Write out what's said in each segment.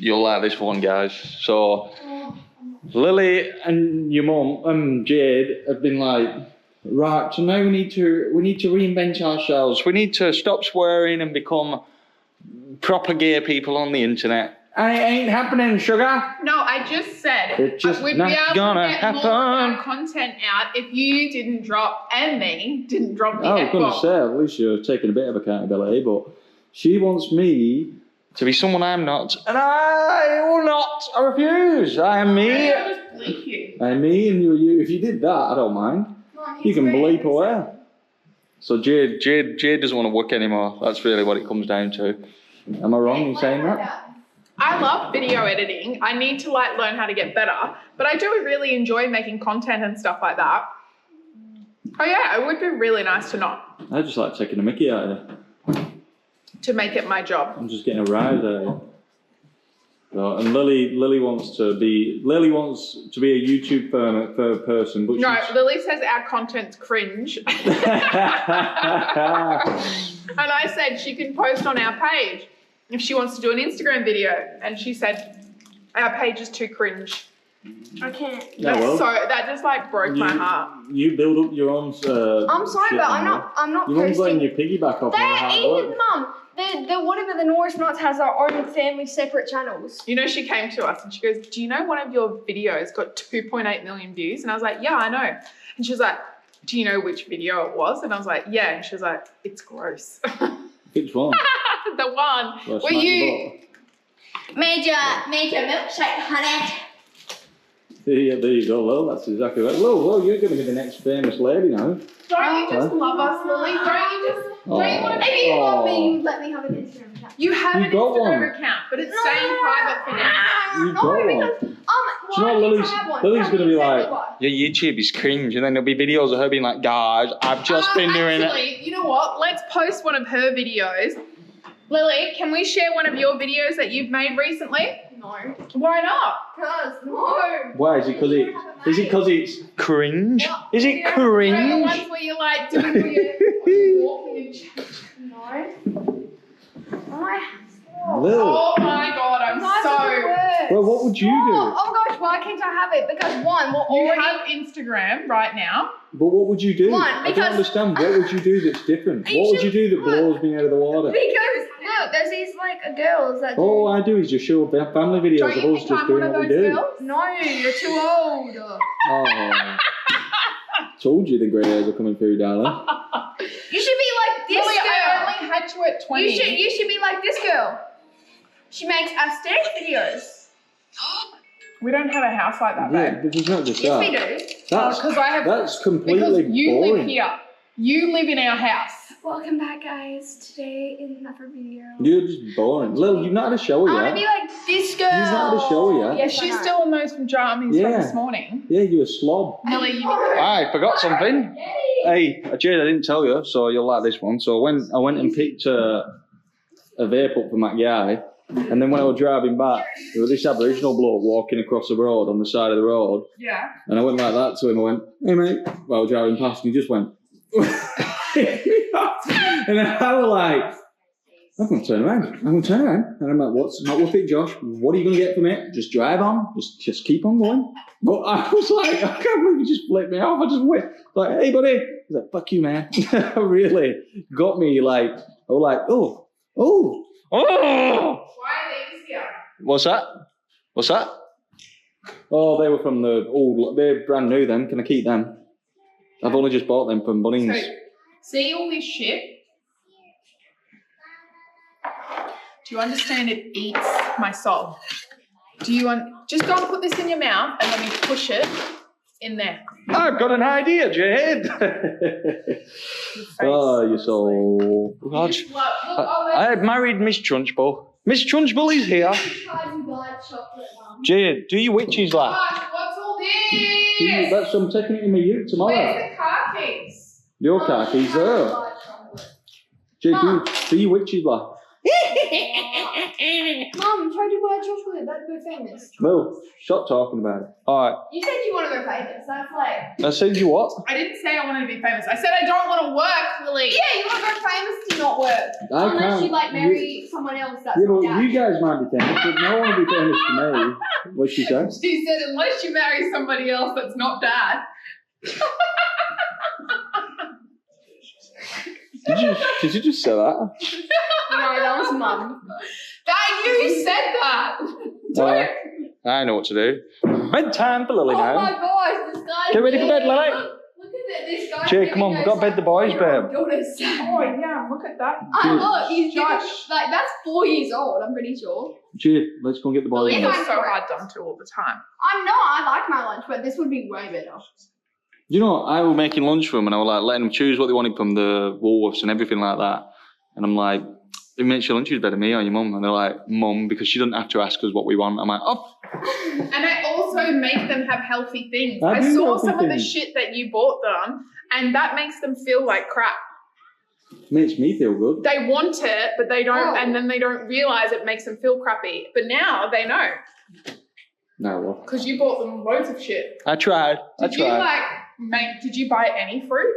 You'll like this one, guys. So, Lily and your mum, Jade, have been like, right, so now we need to reinvent ourselves. We need to stop swearing and become proper gay people on the internet. And it ain't happening, sugar. No, I just said it's just we'd not be able gonna to get happen. more of our content out if you didn't drop, and me didn't drop the I was going to F-bomb. say, at least you're taking a bit of accountability, but she wants me to be someone I'm not, and I will not. I refuse. I am me. I'll just bleep you. I am me, and you. If you did that, I don't mind. You can bleep away. So Jade doesn't want to work anymore. That's really what it comes down to. Am I wrong in saying that? I love video editing. I need to like learn how to get better, but I do really enjoy making content and stuff like that. Oh yeah, it would be really nice to not. I just like taking the mickey out of you. To make it my job. I'm just getting a rise out of you. So, and Lily wants to be a YouTube person, but no, Lily says our content's cringe. And I said she can post on our page if she wants to do an Instagram video, and she said our page is too cringe. I can't. That just like broke my heart. You build up your own. I'm sorry, but I'm not. Your mum's letting you piggyback off. Even Mum, the whatever the Norris Nuts has our own family separate channels. You know, she came to us and she goes, "Do you know one of your videos got 2.8 million views?" And I was like, "Yeah, I know." And she was like, "Do you know which video it was?" And I was like, "Yeah." And she was like, "It's gross." Which one? The one where you Major milkshake, honey. Yeah, there you go, Lil. That's exactly right. Lil, you're going to be the next famous lady now. Don't you just love us, Lily? Don't you want to? If you want me, let me have an Instagram account. You have an got Instagram one. account, but it's staying private for now. You've got one. Do you know Lily's going to be like, your YouTube is cringe, and then there'll be videos of her being like, guys, I've just been doing it. Actually, you know what? Let's post one of her videos. Lily, can we share one of your videos that you've made recently? No. Why not? Because no. Why? Is it because it's cringe? Is it The cringe? ones where you're like doing all your walking and chatting. No. Lil. Oh my god, I'm so. Well, what would you do? Oh gosh, why can't I have it? Because one, we're You already. have Instagram right now. But what would you do? One, I don't because- understand. What would you do that's different? What would you do that blows me out of the water? Because look, there's these like girls that. All I do is just show family videos Don't of you us think just I'm doing one of what we those do. girls? No, you're too old. Oh, told you the grey hairs are coming through, darling. You should be like this Lily, I girl. only had you at 20. You should be like this girl. She makes aesthetic videos. We don't have a house like that, Yeah, babe. but it's not just Yes, we that. do. That's Because completely you boring. live here. You live in our house. Welcome back, guys. Today in another video. You're just boring. Lil, you've not had a shower I yet. want to be like this girl. You've not had a shower yet. Yes, She's I know. still in those pajamas Yeah. from this morning. Yeah, you're a slob. Lily, you I forgot something. Hey, Jade, I didn't tell you, so you'll like this one. So I went and picked a vape up from that guy, and then when I was driving back, there was this Aboriginal bloke walking across the road on the side of the road, Yeah. and I went like that to him. I went, "Hey mate," while I was driving past, and he just went, and then I was like, "I'm going to turn around. And I'm like, "What's not worth it, Josh? What are you going to get from it? Just drive on. Just keep on going." But I was like, I can't believe you just flipped me off. I just went like, "Hey, buddy." He's like, "Fuck you, man." Really got me like, I was like, oh. Why are these here? What's that? Oh, they were from the old, they're brand new then. Can I keep them? I've only just bought them from Bunnings. So, see all this shit? Do you understand it eats my soul? Just go and put this in your mouth and let me push it in there. I've got an idea, Jade. Oh, you're so... God. I married Miss Trunchbull. Miss Trunchbull is here. Jade, do your witches laugh. Gosh, what's all this? That's I'm taking it in my ute tomorrow. Where's the car keys? Your car keys there. Jade, do your witches laugh. Mum, try to buy chocolate. That'd go famous. Well, stop talking about it. All right. You said you want to go famous. That's like. I said you what? I didn't say I wanted to be famous. I said I don't want to work, Lily. Yeah, you want to go famous to not work. I Unless can't. you like marry someone else that's Yeah, not but dad. you guys might be famous, but no one will be famous to me. What she said? She said, unless you marry somebody else that's not dad. Did you just say that? No, that was mum. That you said that. Don't. I know what to do. Bedtime for Lily Oh now. my gosh, this guy's. Get ready for bed, Lily. Look at this guy. Jay, come on, we've got bed the boys, babe. Oh yeah, look at that. Look, he's Josh. like that's 4 years old. I'm pretty sure. Gee, let's go and get the boys. Lily Yeah. was so hard done to all the time. I'm not. I like my lunch, but this would be way better. You know, I was making lunch for them and I was like letting them choose what they wanted from the Woolworths and everything like that. And I'm like, who makes your lunches better, me or your mum? And they're like, mum, because she doesn't have to ask us what we want. I'm like, oh. And I also make them have healthy things. I I do saw healthy some of the things. shit that you bought them, and that makes them feel like crap. Makes me feel good. They want it, but they don't, Oh. and then they don't realize it makes them feel crappy. But now they know, No, well. because you bought them loads of shit. I tried. Did you did you buy any fruit?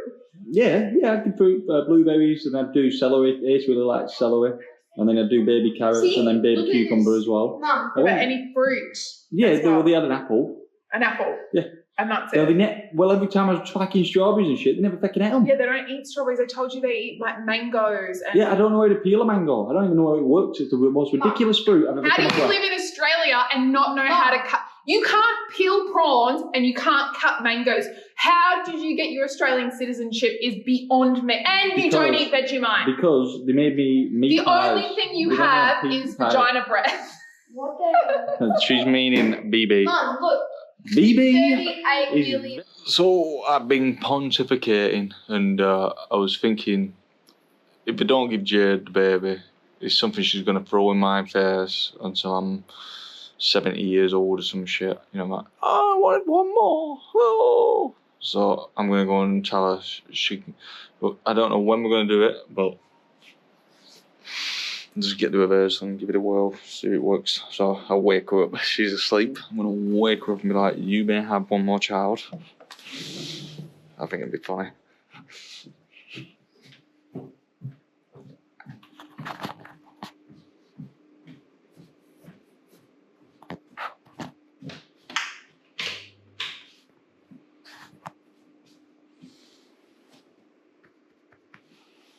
Yeah, I could put blueberries and I'd do celery. Ace really likes celery. And then I'd do baby carrots See? and then baby Look at cucumber this. as well. Mum. Oh, But any fruit? yeah, as well? they had an apple. An apple? Yeah. And that's Yeah, it? well, every time I was tracking strawberries and shit, they never fucking ate them. Yeah, they don't eat strawberries. I told you they eat like mangoes. And Yeah, I don't know how to peel a mango. I don't even know how it works. It's the most ridiculous fruit I've ever How come do you across. live in Australia and not know how to cut? You can't peel prawns and you can't cut mangoes. How did you get your Australian citizenship is beyond me. And you don't eat Vegemite. Because they made me meat The pies. only thing you We don't have meat is pies. vagina breath. What the hell? She's meaning BB. Mum, look. BB 38 is... million. So I've been pontificating and I was thinking, if I don't give Jade the baby, it's something she's going to throw in my face until I'm 70 years old or some shit. You know, I'm like, oh, I wanted one more. Oh. So I'm going to go and tell her she can, but I don't know when we're going to do it, but just get the reverse and give it a whirl, see if it works. So I'll wake her up. She's asleep. I'm going to wake her up and be like, you may have one more child. I think it'd be funny.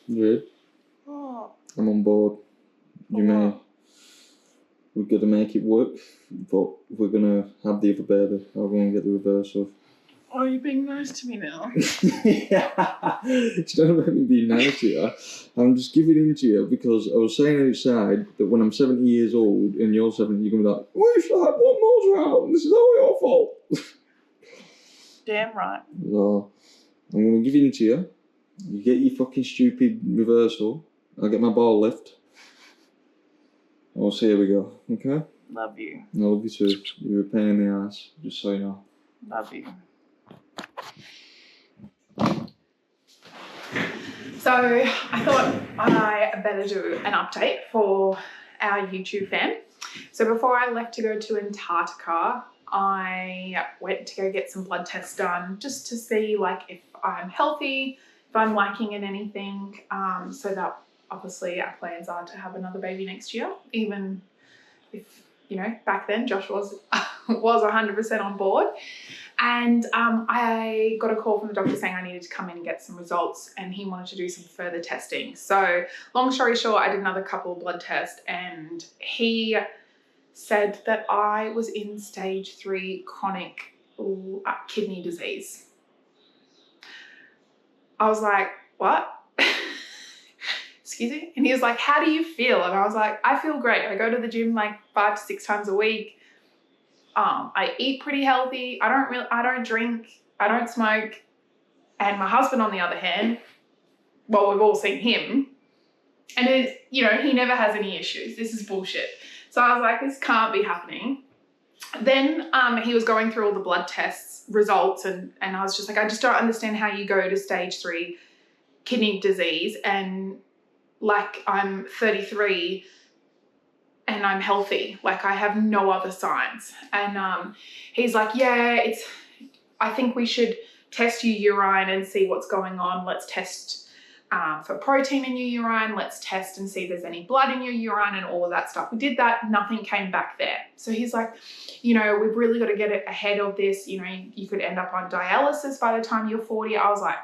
Good. Oh, I'm on board. You may. We're gonna make it work, but we're gonna have the other baby. I'll go and get the reverse of. are you being nice to me now? Yeah. It's not about me being nice to you. I'm just giving in to you because I was saying outside that when I'm 70 years old and you're 70, you're gonna be like, we should have one more round. This is all your fault. Damn right. So I'm gonna give in to you. You get your fucking stupid reversal. I'll get my ball lift. We'll see how we go. Okay? Love you. I love you too. You're a pain in the ass, just so you know. Love you. So I thought I better do an update for our YouTube fam. So before I left to go to Antarctica, I went to go get some blood tests done just to see like if I'm healthy, if I'm lacking in anything. So that obviously our plans are to have another baby next year, even if, you know, back then Josh was 100% on board. And I got a call from the doctor saying I needed to come in and get some results, and he wanted to do some further testing. So long story short, I did another couple of blood tests and he said that I was in stage 3 chronic kidney disease. I was like, what? Excuse me? And he was like, how do you feel? And I was like, I feel great. I go to the gym like 5 to 6 times a week. I eat pretty healthy. I don't drink. I don't smoke. And my husband, on the other hand, well, we've all seen him. And it, you know, he never has any issues. This is bullshit. So I was like, this can't be happening. Then he was going through all the blood tests results, and I was just like, I just don't understand how you go to stage 3 kidney disease and like I'm 33 and I'm healthy. Like, I have no other signs. And he's like, yeah, I think we should test your urine and see what's going on. Let's test for protein in your urine. Let's test and see if there's any blood in your urine and all of that stuff. We did that. Nothing came back there. So he's like, you know, we've really got to get it ahead of this. You know, you could end up on dialysis by the time you're 40. I was like,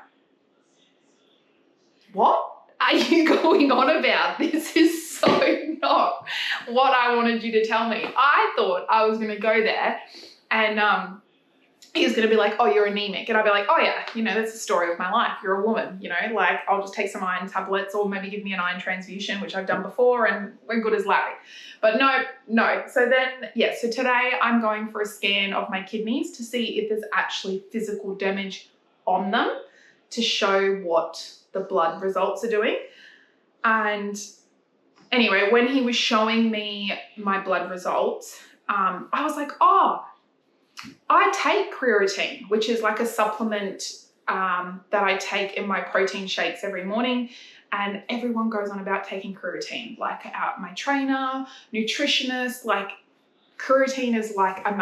what are you going on about? This is so not what I wanted you to tell me. I thought I was going to go there and he was going to be like, oh, you're anemic. And I'd be like, oh yeah, you know, that's the story of my life. You're a woman, you know, like I'll just take some iron tablets or maybe give me an iron transfusion, which I've done before, and we're good as Larry. But no. So then, yeah, so today I'm going for a scan of my kidneys to see if there's actually physical damage on them to show what the blood results are doing. And anyway, when he was showing me my blood results, I was like, oh, I take Hurtigruten, which is like a supplement that I take in my protein shakes every morning. And everyone goes on about taking Hurtigruten, like my trainer, nutritionist, like Hurtigruten is like a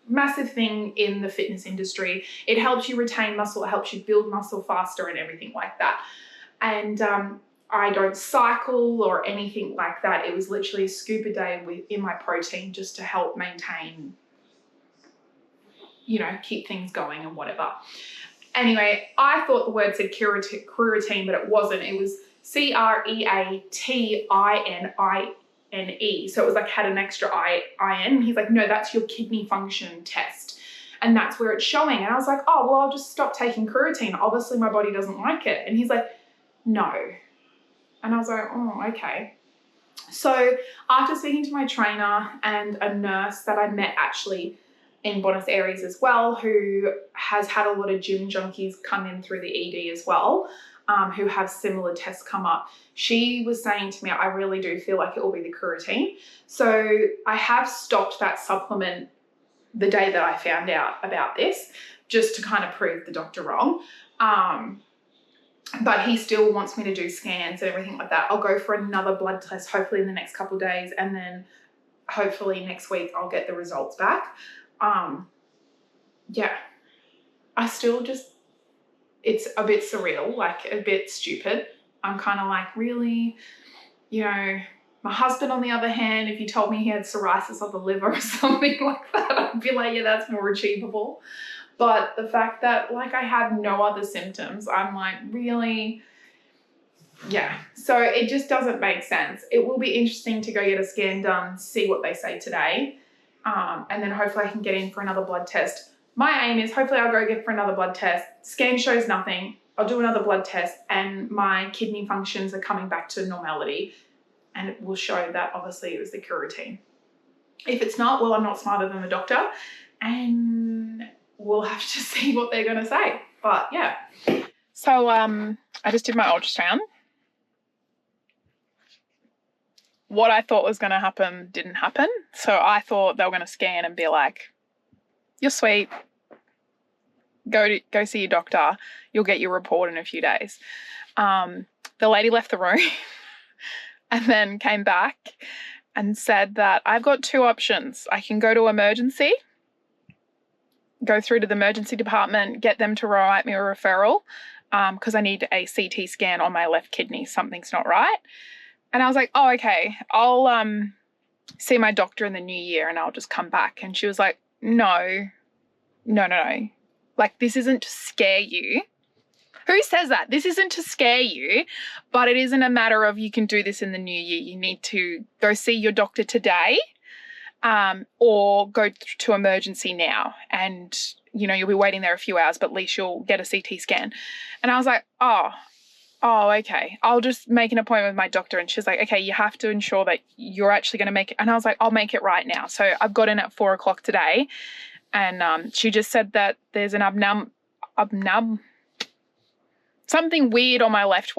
massive thing in the fitness industry. It helps you retain muscle, it helps you build muscle faster and everything like that. And I don't cycle or anything like that. It was literally a scoop a day in my protein just to help maintain, you know, keep things going and whatever. Anyway, I thought the word said Hurtigruten, but it wasn't. It was Creatinine. So it was like had an extra IN. He's like, no, that's your kidney function test. And that's where it's showing. And I was like, oh, well, I'll just stop taking Hurtigruten. Obviously my body doesn't like it. And he's like, no. And I was like, oh, okay. So after speaking to my trainer and a nurse that I met actually in Buenos Aires as well, who has had a lot of gym junkies come in through the ED as well, who have similar tests come up. She was saying to me, I really do feel like it will be the Hurtigruten. So I have stopped that supplement the day that I found out about this, just to kind of prove the doctor wrong. But he still wants me to do scans and everything like that. I'll go for another blood test, hopefully in the next couple of days. And then hopefully next week I'll get the results back. Yeah, I still just, it's a bit surreal, like a bit stupid. I'm kind of like, really, you know, my husband on the other hand, if you told me he had psoriasis of the liver or something like that, I'd be like, yeah, that's more achievable. But the fact that like I have no other symptoms, I'm like, really? Yeah, so it just doesn't make sense. It will be interesting to go get a scan done, see what they say today. And then hopefully I can get in for another blood test. My aim is hopefully I'll go get for another blood test. Scan shows nothing. I'll do another blood test and my kidney functions are coming back to normality. And it will show that obviously it was the Hurtigruten. If it's not, well, I'm not smarter than the doctor. And we'll have to see what they're going to say. But yeah. So I just did my ultrasound. What I thought was going to happen didn't happen. So I thought they were going to scan and be like, you're sweet. Go see your doctor. You'll get your report in a few days. The lady left the room and then came back and said that I've got two options. I can go to emergency, go through to the emergency department, get them to write me a referral because I need a CT scan on my left kidney. Something's not right. And I was like, oh, okay, I'll see my doctor in the new year and I'll just come back. And she was like, no. Like, this isn't to scare you. Who says that? This isn't to scare you, but it isn't a matter of you can do this in the new year. You need to go see your doctor today or go to emergency now. And, you know, you'll be waiting there a few hours, but at least you'll get a CT scan. And I was like, oh, okay. I'll just make an appointment with my doctor. And she's like, okay, you have to ensure that you're actually going to make it. And I was like, I'll make it right now. So I've got in at 4:00 today. And she just said that there's an something weird on my left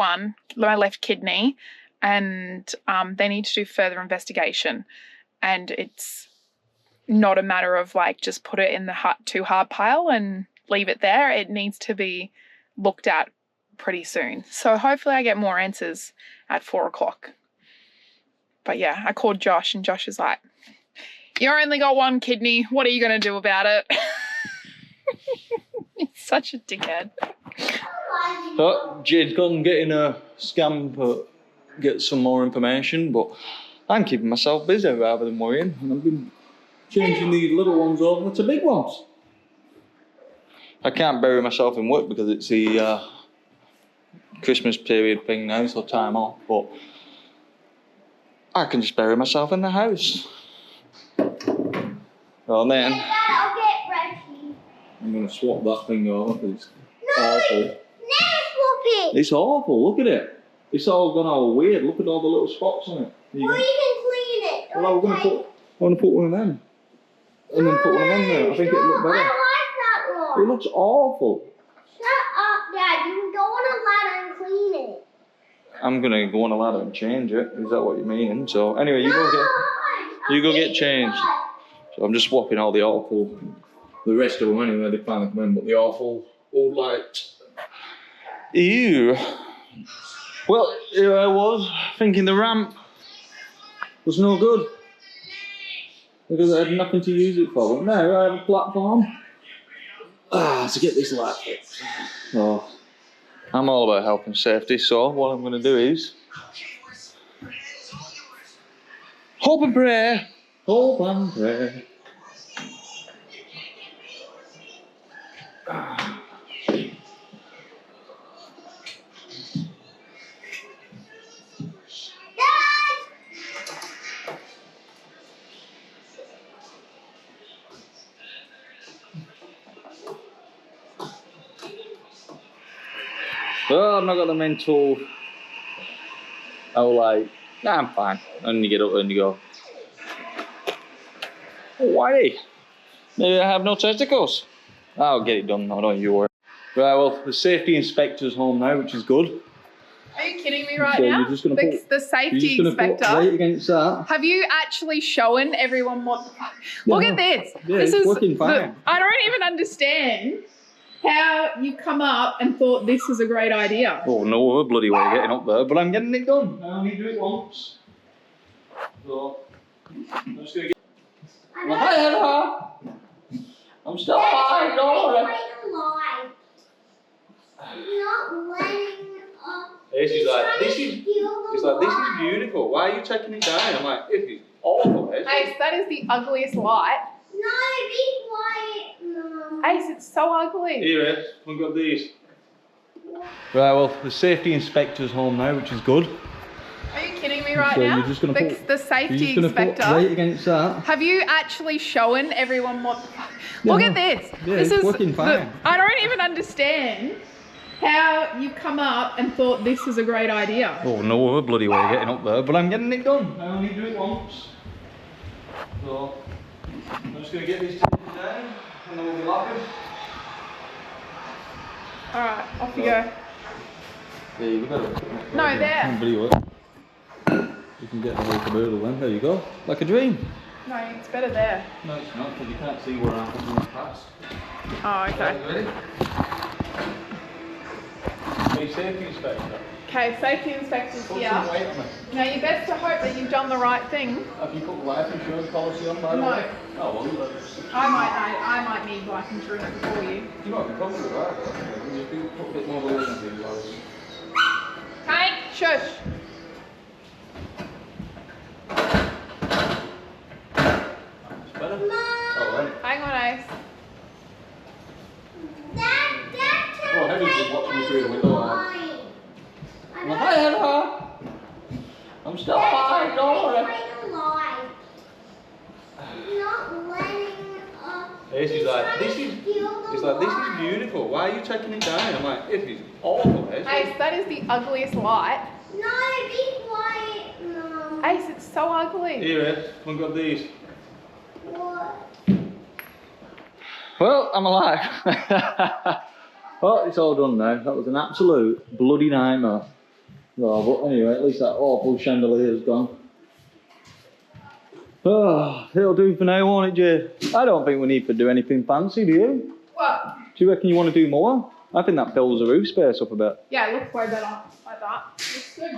kidney. And they need to do further investigation. And it's not a matter of like, just put it in the too hard pile and leave it there. It needs to be looked at pretty soon. So hopefully I get more answers at 4:00. But yeah, I called Josh and Josh is like, you only got one kidney. What are you going to do about it? He's such a dickhead. So, Jade's gone getting a scan to get some more information, but I'm keeping myself busy rather than worrying. And I've been changing these little ones over to big ones. I can't bury myself in work because it's the Christmas period thing now, so time off, but I can just bury myself in the house. Well, then I'll get ready. I'm going to swap that thing over because it's awful. Never swap it. It's awful, look at it. It's all gone all weird. Look at all the little spots on it. Well, you can clean it. Well, I'm going to put one of them. And then put one of them there. I think it'll look better. I like that one. It looks awful. Shut up, Dad. You can go on a ladder and clean it. I'm going to go on a ladder and change it. Is that what you mean? So anyway, you go get changed. So I'm just swapping all the awful, the rest of them anyway, they finally come in, but the awful old light. Ew. Well, here I was, thinking the ramp was no good. Because I had nothing to use it for. But now I have a platform. To get this light fixed. So, I'm all about health and safety, so what I'm going to do is hope and pray. Hope and pray. Well, I've not got the mental. Oh, like, nah, I'm fine. And you get up and you go, oh, Whitey, maybe I have no testicles. I'll get it done, don't you worry. Right, well, the safety inspector's home now, which is good. Are you kidding me right So now? you're just gonna put, The safety you're just gonna inspector. put weight against that. Have you actually shown everyone what? Look at this. Yeah, this it's is working fine. I don't even understand how you come up and thought this was a great idea. Oh, no other bloody way getting up there, but I'm getting it done. I only do it once. So, I'm just gonna get. Well, hi, Emma. I'm still alive, don't worry. Not letting up. She's like, this is beautiful. Why are you taking it down? I'm like, this is awful. Ace, that is the ugliest light. No, be quiet, Mum. Ace, it's so ugly. Here, we've got these. Right, well, the safety inspector's home now, which is good. Are you kidding me right So now? you're just gonna the safety You're just gonna inspector. put weight against that. Have you actually shown everyone what? Look at this. Yeah, this it's is working fine. I don't even understand how you come up and thought this was a great idea. Oh, no other bloody way getting up there, but I'm getting it done. I only do it once. So, I'm just going to get these taken down and then we'll be laughing. Alright, off you go. Yeah, you better. No, there. You can get the whole caboodle then. There you go. Like a dream. No, it's better there. No, it's not, because you can't see where I'm going past. Oh, okay. Ready? Hey, safety inspector. Okay, safety inspector's Put here. some weight on it. Now you best to hope that you've done the right thing. Have you put life insurance policy on, by the No. way? Oh, well, that's... I might need life insurance before you. You might be comfortable with that. You just put a bit more weight on things. Okay, shush. Better? Oh, right. Hang on, Ace. Oh, Henry's watching me through the window. Well, hi, Emma. I'm still alive, don't worry. Not letting up. Hey, she's like, this is beautiful. Why are you taking it down? I'm like, this is awful. Ace, that is the ugliest light. No, be quiet, Mum. Ace, it's so ugly. Here, we've got these. What? Well, I'm alive. Well, it's all done now. That was an absolute bloody nightmare. No, but anyway, at least that awful chandelier's gone. Oh, it'll do for now, won't it, Jay? I don't think we need to do anything fancy, do you? What? Do you reckon you want to do more? I think that fills the roof space up a bit. Yeah, it looks way better like that. Looks good.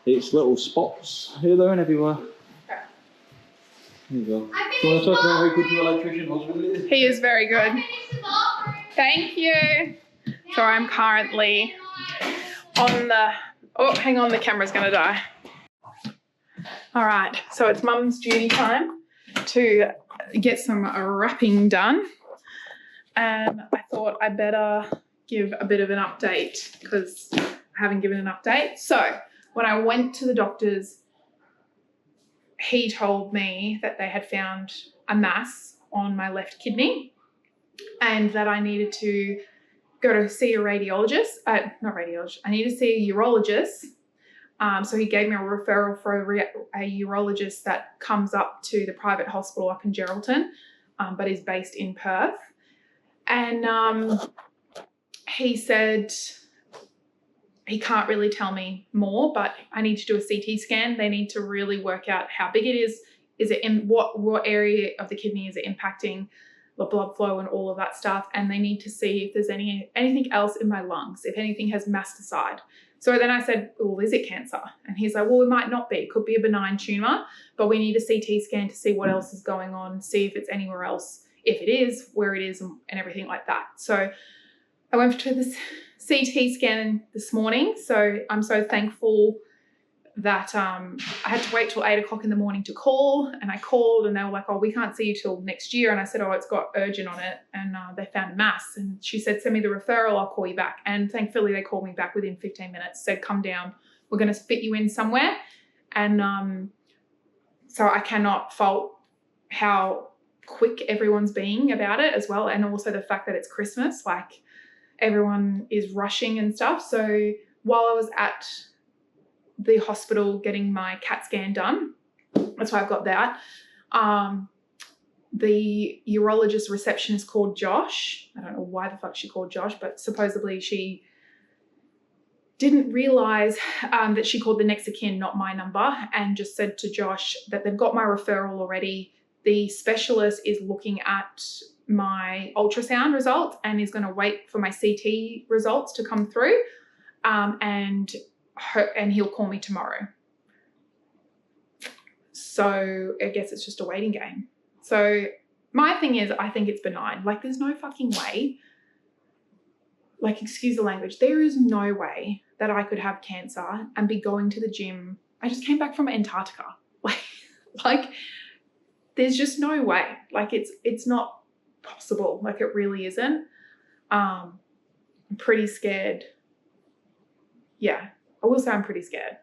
It's little spots here, there, and everywhere. Okay. There you go. Do you want to talk about how good your electrician husband is? He is very good. Thank you. So I'm currently on the, oh, hang on, the camera's gonna die. All right, so it's mum's duty time to get some wrapping done. And I thought I'd better give a bit of an update because I haven't given an update. So when I went to the doctor's, he told me that they had found a mass on my left kidney and that I needed to go to see a radiologist, not radiologist, I needed to see a urologist. So he gave me a referral for a urologist that comes up to the private hospital up in Geraldton, but is based in Perth. And he said he can't really tell me more, but I need to do a CT scan. They need to really work out how big it is it in what area of the kidney is it impacting the blood flow and all of that stuff. And they need to see if there's anything else in my lungs, if anything has metastasized. So then I said, well, is it cancer? And he's like, well, it might not be. It could be a benign tumor, but we need a CT scan to see what else is going on, see if it's anywhere else, if it is, where it is, and everything like that. So I went to this CT scan this morning. So I'm so thankful that I had to wait till 8 o'clock in the morning to call, and I called and they were like, oh, we can't see you till next year. And I said, oh, it's got urgent on it. And they found a mass, and she said, send me the referral, I'll call you back. And thankfully they called me back within 15 minutes, said, come down, we're going to fit you in somewhere. And so I cannot fault how quick everyone's being about it as well. And also the fact that it's Christmas, like everyone is rushing and stuff. So while I was at the hospital getting my CAT scan done, that's why I've got that. The urologist receptionist called Josh. I don't know why the fuck she called Josh, but supposedly she didn't realise that she called the next of kin, not my number, and just said to Josh that they've got my referral already. The specialist is looking at my ultrasound results and is going to wait for my CT results to come through, and he'll call me tomorrow. So I guess it's just a waiting game. So my thing is, I think it's benign. Like, there's no fucking way, like, excuse the language, there is no way that I could have cancer and be going to the gym. I just came back from Antarctica. Like there's just no way. Like it's not possible. Like it really isn't. I'm pretty scared. Yeah, I will say I'm pretty scared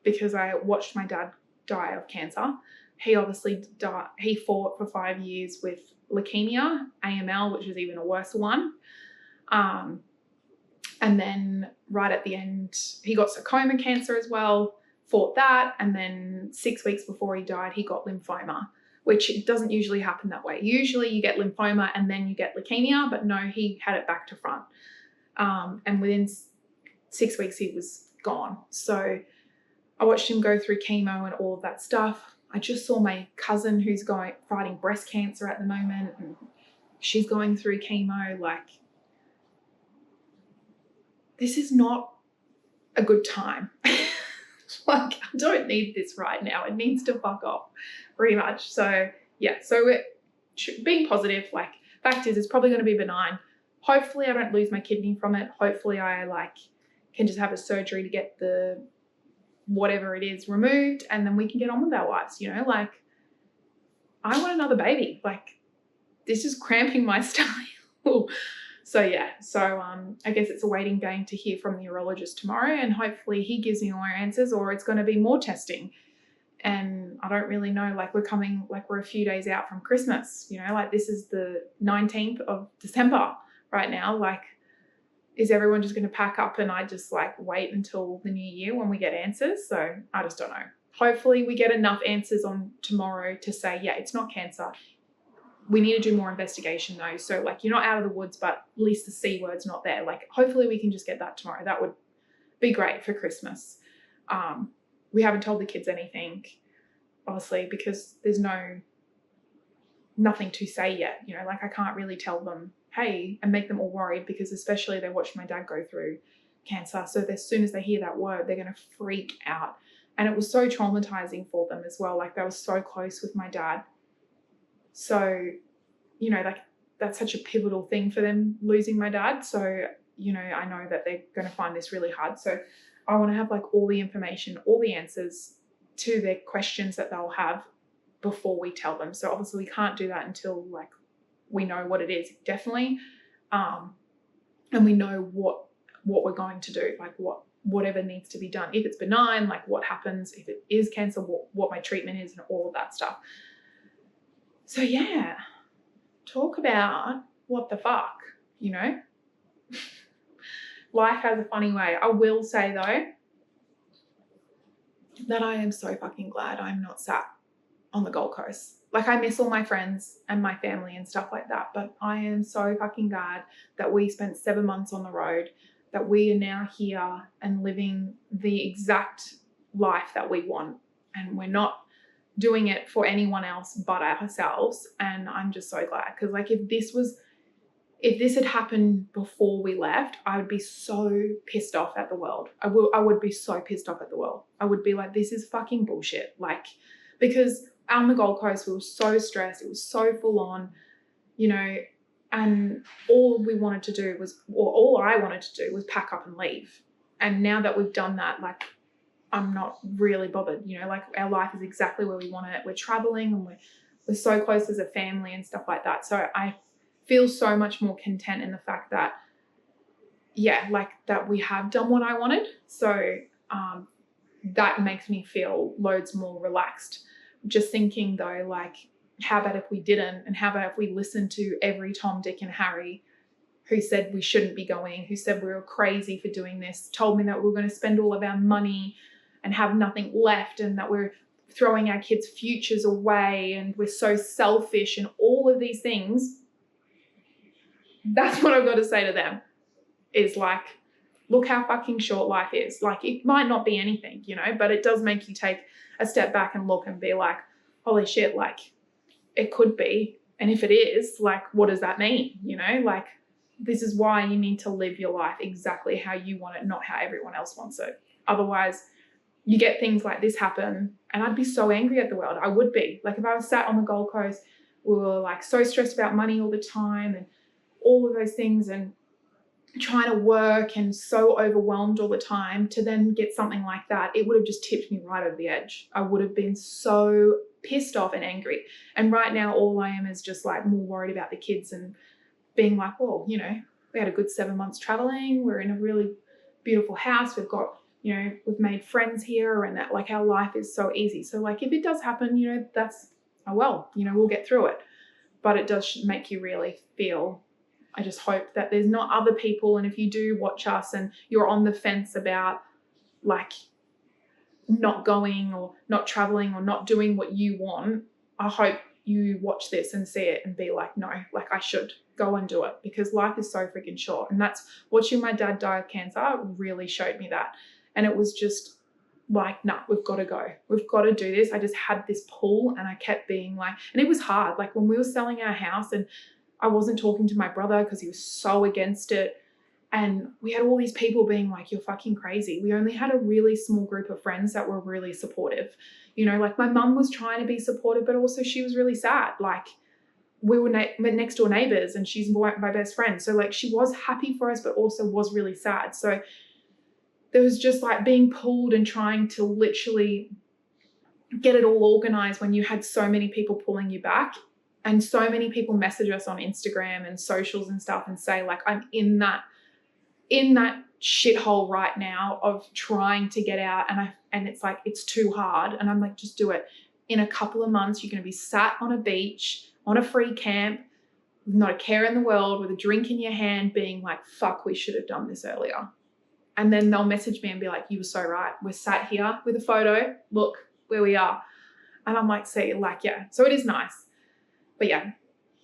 because I watched my dad die of cancer. He obviously died. He fought for 5 years with leukemia, AML, which is even a worse one. And then right at the end, he got sarcoma cancer as well, fought that. And then 6 weeks before he died, he got lymphoma, which it doesn't usually happen that way. Usually you get lymphoma and then you get leukemia, but no, he had it back to front. And within 6 weeks, he was gone. So I watched him go through chemo and all of that stuff. I just saw my cousin who's fighting breast cancer at the moment, and she's going through chemo. Like, this is not a good time. Like, I don't need this right now. It needs to fuck off pretty much. So yeah, so being positive, like, fact is it's probably going to be benign. Hopefully I don't lose my kidney from it. Hopefully I can just have a surgery to get the whatever it is removed, and then we can get on with our lives, you know? Like, I want another baby. Like, this is cramping my style. So yeah, so I guess it's a waiting game to hear from the urologist tomorrow, and hopefully he gives me more answers, or it's going to be more testing. And I don't really know, like, we're a few days out from Christmas, you know, like this is the 19th of December right now. Like, is everyone just going to pack up and I just like wait until the new year when we get answers? So I just don't know. Hopefully we get enough answers on tomorrow to say, yeah, it's not cancer. We need to do more investigation though. So like, you're not out of the woods, but at least the C word's not there. Like, hopefully we can just get that tomorrow. That would be great for Christmas. We haven't told the kids anything, obviously, because there's nothing to say yet. You know, like, I can't really tell them, hey, and make them all worried, because especially they watched my dad go through cancer. So as soon as they hear that word, they're going to freak out. And it was so traumatizing for them as well. Like they were so close with my dad. So, you know, like that's such a pivotal thing for them, losing my dad. So, you know, I know that they're going to find this really hard. So I want to have like all the information, all the answers to their questions that they'll have before we tell them. So obviously we can't do that until like we know what it is, definitely. And we know what we're going to do, like whatever needs to be done. If it's benign, like what happens. If it is cancer, what my treatment is and all of that stuff. So yeah, talk about what the fuck, you know? Life has a funny way. I will say though that I am so fucking glad I'm not sat on the Gold Coast. Like I miss all my friends and my family and stuff like that, but I am so fucking glad that we spent 7 months on the road, that we are now here and living the exact life that we want, and we're not doing it for anyone else but ourselves. And I'm just so glad, because like if this had happened before we left, I would be so pissed off at the world. I would be so pissed off at the world. I would be like, this is fucking bullshit. Like, because on the Gold Coast, we were so stressed. It was so full on, you know, and all we wanted to do was, or all I wanted to do was pack up and leave. And now that we've done that, like, I'm not really bothered, you know, like our life is exactly where we want it. We're traveling and we're so close as a family and stuff like that. So I feel so much more content in the fact that, yeah, like that we have done what I wanted. So that makes me feel loads more relaxed. Just thinking though, like, how about if we didn't? And how about if we listened to every Tom, Dick and Harry who said we shouldn't be going, who said we were crazy for doing this, told me that we were going to spend all of our money and have nothing left, and that we're throwing our kids' futures away and we're so selfish and all of these things. That's what I've got to say to them, is like, look how fucking short life is. Like, it might not be anything, you know, but it does make you take a step back and look and be like, holy shit, like it could be. And if it is, like, what does that mean? You know, like, this is why you need to live your life exactly how you want it, not how everyone else wants it. Otherwise, you get things like this happen, and I'd be so angry at the world. I would be. Like, if I was sat on the Gold Coast, we were like so stressed about money all the time and all of those things, and trying to work and so overwhelmed all the time, to then get something like that, it would have just tipped me right over the edge. I would have been so pissed off and angry. And right now, all I am is just like more worried about the kids and being like, well, you know, we had a good 7 months traveling. We're in a really beautiful house. We've got, you know, we've made friends here, and that, like, our life is so easy. So like, if it does happen, you know, that's, oh well, you know, we'll get through it. But it does make you really feel, I just hope that there's not other people, and if you do watch us and you're on the fence about like not going or not traveling or not doing what you want, I hope you watch this and see it and be like, no, like I should go and do it, because life is so freaking short. And that's, watching my dad die of cancer really showed me that. And it was just like, nah, we've got to go. We've got to do this. I just had this pull, and I kept being like, and it was hard. Like when we were selling our house, and I wasn't talking to my brother because he was so against it. And we had all these people being like, you're fucking crazy. We only had a really small group of friends that were really supportive. You know, like my mum was trying to be supportive, but also she was really sad. Like we were next door neighbors, and she's my best friend. So like she was happy for us, but also was really sad. So there was just like being pulled and trying to literally get it all organized when you had so many people pulling you back. And so many people message us on Instagram and socials and stuff and say like, I'm in that shithole right now of trying to get out, and it's like, it's too hard. And I'm like, just do it. In a couple of months, you're going to be sat on a beach, on a free camp, with not a care in the world, with a drink in your hand, being like, fuck, we should have done this earlier. And then they'll message me and be like, you were so right. We're sat here with a photo. Look where we are. And I'm like, see, like, yeah. So it is nice. But yeah,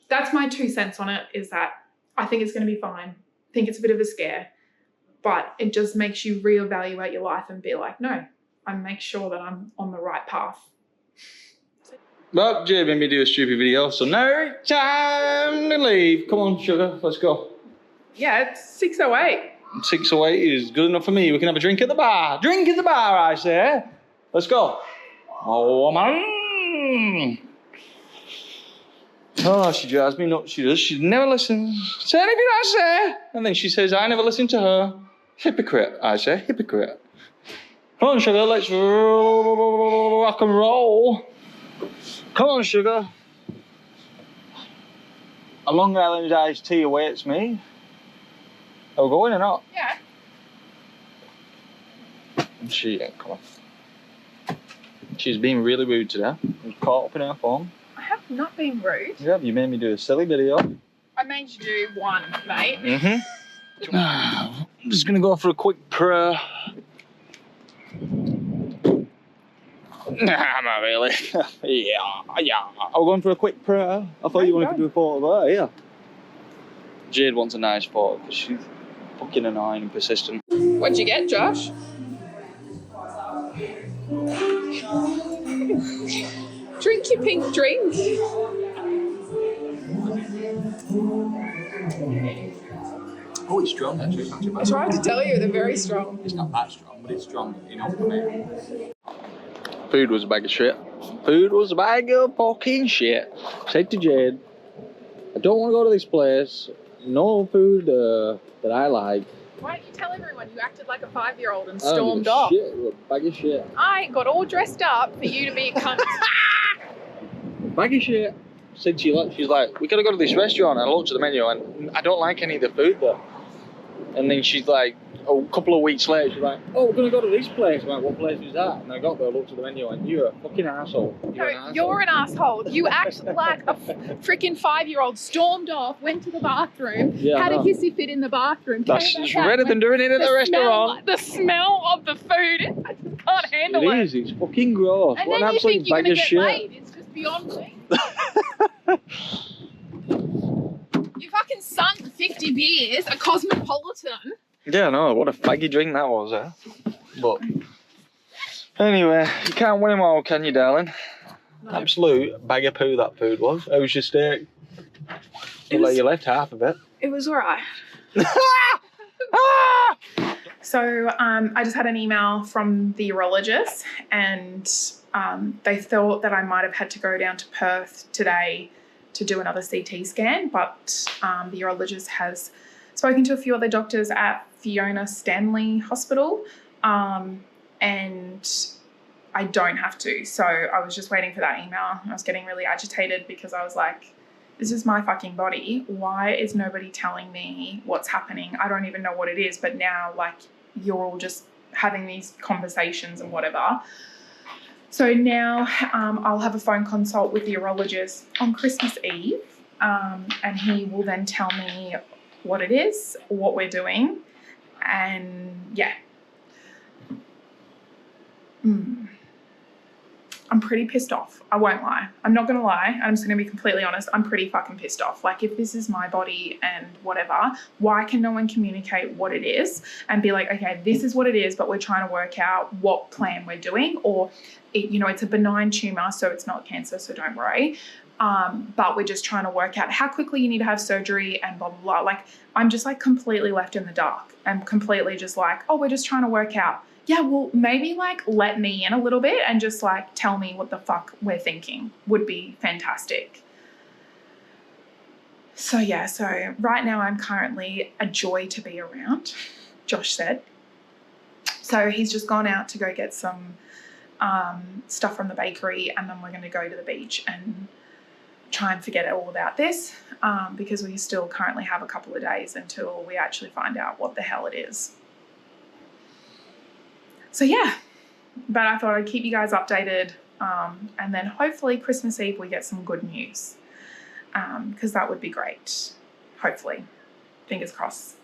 that's my 2 cents on it, is that I think it's going to be fine. I think it's a bit of a scare, but it just makes you reevaluate your life and be like, no, I make sure that I'm on the right path. Well, Jay made me do a stupid video, so now time to leave. Come on, sugar, let's go. Yeah, it's 6:08. 6 or 8 is good enough for me. We can have a drink at the bar. Drink at the bar, I say. Let's go. Oh, man. Oh, she drives me nuts. She does. She never listens to anything I say. And then she says, I never listen to her. Hypocrite, I say. Hypocrite. Come on, sugar. Let's rock and roll. Come on, sugar. A Long Island iced tea awaits me. Are we going or not? Yeah. She ain't come on. She's being really rude today. I was caught up in her phone. I have not been rude. Yeah, you made me do a silly video. I made you do one, mate. Mm-hmm. I'm just gonna go for a quick prayer. Nah, not really. yeah. I'm going for a quick prayer. I thought you wanted to do a photo of her, yeah. Jade wants a nice photo because she's fucking annoying and persistent. What'd you get, Josh? Drink your pink drink. Oh, it's strong actually. It's not too I bad. tried to tell you, they're very strong. It's not that strong, but it's strong enough for me. Food was a bag of shit. Food was a bag of fucking shit. Said to Jade, I don't want to go to this place. No food that I like. Why didn't you tell everyone? You acted like a 5-year-old and I don't stormed give a off. Shit. It was a bag of shit. I got all dressed up for you to be a cunt. Bag of shit. Said she's like, we gotta go to this restaurant. And I looked at the menu and I don't like any of the food there. And then she's like, a couple of weeks later, she's like, oh, we're gonna go to this place. I'm like, what place is that? And I got there, looked at the menu, and you're a fucking asshole. You're an asshole. You act like a freaking 5-year-old, stormed off, went to the bathroom, had a hissy fit in the bathroom. That's better than doing it at the restaurant. The smell of the food, I just can't handle it. It is, it's fucking gross. And What then an you think absolute you're bag gonna of get shit. laid. It's just beyond me. You fucking sunk 50 beers, a Cosmopolitan. Yeah, no, what a faggy drink that was, eh? But anyway, you can't win them all, can you, darling? No. Absolute bag of poo that food was. How was your steak? You left half of it. It was alright. So I just had an email from the urologist, and they thought that I might have had to go down to Perth today to do another CT scan, but the urologist has spoken to a few other doctors at Fiona Stanley Hospital, and I don't have to. So I was just waiting for that email. I was getting really agitated because I was like, this is my fucking body. Why is nobody telling me what's happening? I don't even know what it is, but now like you're all just having these conversations and whatever. So now I'll have a phone consult with the urologist on Christmas Eve, and he will then tell me what it is, what we're doing, and yeah. I'm pretty pissed off. I won't lie. I'm not going to lie. I'm just going to be completely honest. I'm pretty fucking pissed off. Like, if this is my body and whatever, why can no one communicate what it is and be like, okay, this is what it is, but we're trying to work out what plan we're doing, or, it's a benign tumor, so it's not cancer, so don't worry. But we're just trying to work out how quickly you need to have surgery and blah, blah, blah. Like, I'm just like completely left in the dark. I'm completely just like, oh, we're just trying to work out. Yeah, well, maybe like let me in a little bit and just like tell me what the fuck we're thinking would be fantastic. So yeah, so right now I'm currently a joy to be around, Josh said. So he's just gone out to go get some stuff from the bakery, and then we're going to go to the beach and try and forget all about this, because we still currently have a couple of days until we actually find out what the hell it is. So yeah, but I thought I'd keep you guys updated, and then hopefully Christmas Eve we get some good news, because that would be great. Hopefully, fingers crossed.